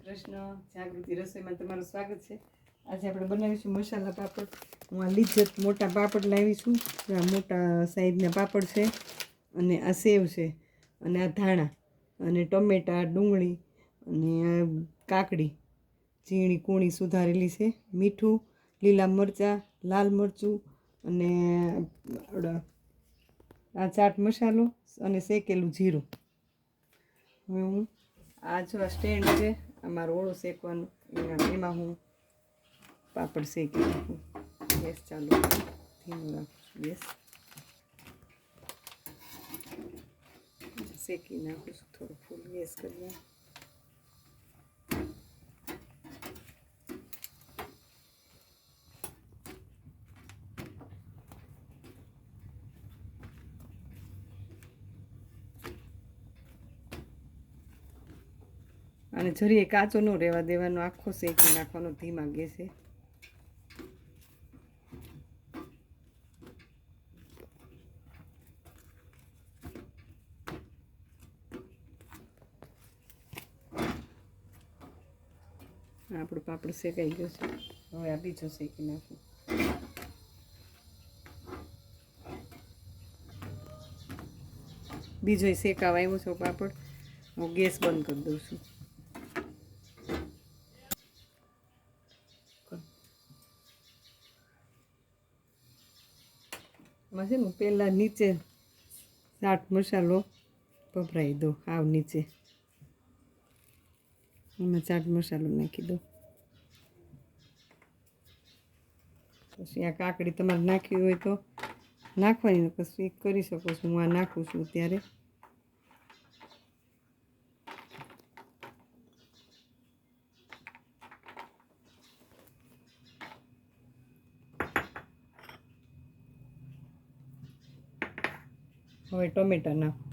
કૃષ્ણ જાગૃતિ રસોઈમાં તમારું સ્વાગત છે। આજે આપણે બનાવીશું મસાલા પાપડ। હું આ લિજ્જત મોટા પાપડ લાવી છું। આ મોટા સાઈઝના પાપડ છે અને આ સેવ છે અને આ ધાણા અને ટમેટા ડુંગળી અને આ કાકડી ઝીણી કૂણી સુધારેલી છે, મીઠું, લીલા મરચાં, લાલ મરચું અને આ ચાટ મસાલો અને શેકેલું જીરું। હવે હું આ જો આ સ્ટેન્ડ છે, આ મારો ઓળો શેકવાનો, એમાં હું પાપડ શેકી નાખું। ગેસ ચાલુ ધીમું રાખું, ગેસ શેકી નાખું છું, થોડું ફૂલ ગેસ કરી। અને જરીએ કાચો ન રહેવા દેવાનો, આખો શેકી નાખવાનો ધીમા ગેસે। આપણો પાપડ શેકાઈ ગયો છે, હવે આ બીજો શેકી નાખું। બીજો શેકાવા આવ્યો છે પાપડ, હું ગેસ બંધ કરી દઉં છું। એમાં છે ને પહેલાં નીચે ચાટ મસાલો ભભરાઈ દો, હાવ નીચે એમાં ચાટ મસાલો નાખી દો। પછી આ કાકડી તમારે નાખવી હોય તો નાખવાની, પછી કરી શકો છો। હું આ નાખું છું ત્યારે। હવે ટમેટા નાખો,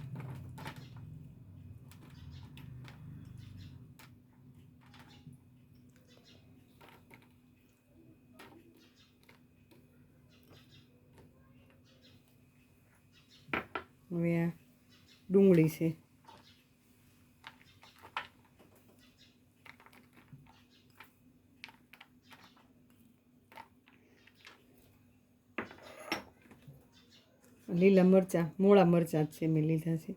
હવે આ ડુંગળી છે, લીલા મરચાં, મોળા મરચાં જ છે મેં લીધા છે।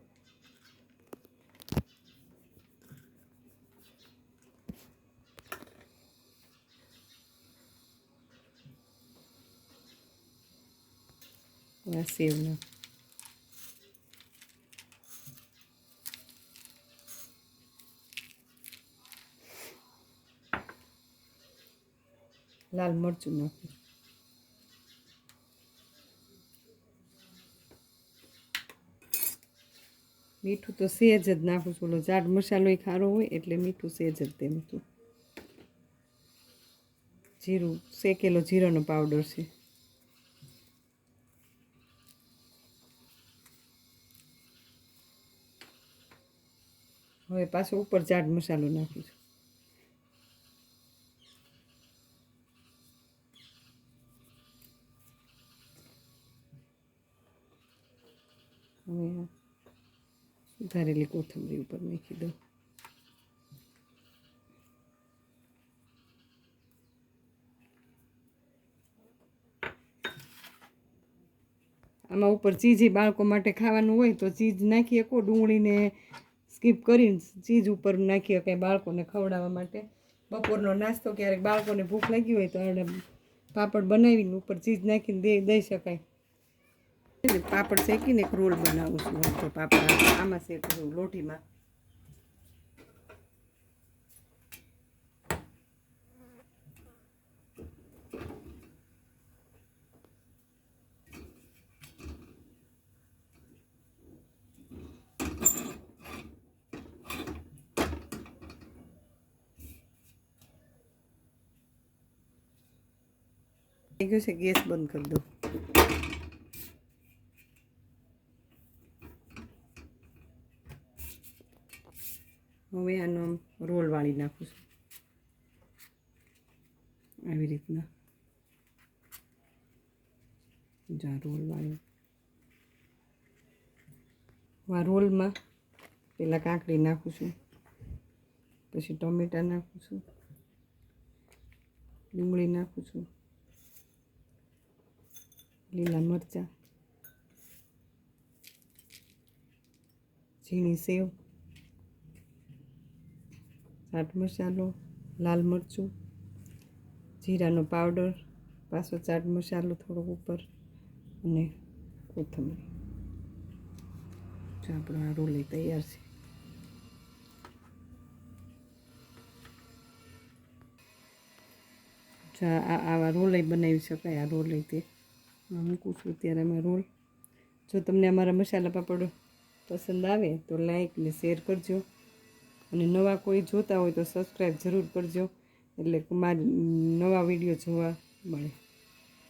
સેવ નાખ, લાલ મરચું નાખું, મીઠું તો સેજ જ નાખું છું, ઓલો ચાટ મસાલો એ ખારો હોય એટલે મીઠું સેજ જ તેમ છું। જીરું, શેકેલો જીરાનો પાવડર છે, હવે પાછો ઉપર ચાટ મસાલો નાખીશું। હવે સુધારેલી કોથમરી ઉપર નાખી દો। આમાં ઉપર ચીઝ બાળકો માટે ખાવાનું હોય તો ચીઝ નાખી શકો, ડુંગળીને સ્કીપ કરીને ચીઝ ઉપર નાખી શકાય બાળકોને ખવડાવવા માટે। બપોરનો નાસ્તો ક્યારેક બાળકોને ભૂખ લાગી હોય તો પાપડ બનાવીને ઉપર ચીઝ નાખીને દઈ શકાય। પાપડ શેકીને એક રોલ બનાવું છું, તો પાપડ આમાં શેકું લોટીમાં। થઈ ગયું છે, ગેસ બંધ કરી દો। હવે આનો રોલ વાળી નાખું છું આવી રીતના। જા રોલ વાળી, આ રોલમાં પહેલાં કાકડી નાખું છું, પછી ટમેટાં નાખું છું, ડુંગળી નાખું છું, લીલા મરચાં, ઝીણી સેવ, ચાટ મસાલો, લાલ મરચું, જીરાનો પાવડર, પાછો ચાટ મસાલો થોડોક ઉપર અને કોથમરી. જો આપણો આ રોલી તૈયાર છે. જો આવા રોલ બનાવી શકાય. આ રોલ તે મૂકું છું ત્યારે અમે રોલ. જો તમને અમારા મસાલા પાપડ પસંદ આવે તો લાઈક ને શેર કરજો, અને નવા કોઈ જોતા હોય તો સબસ્ક્રાઈબ જરૂર કરજો, એટલે મારા નવા વિડીયો જોવા મળે.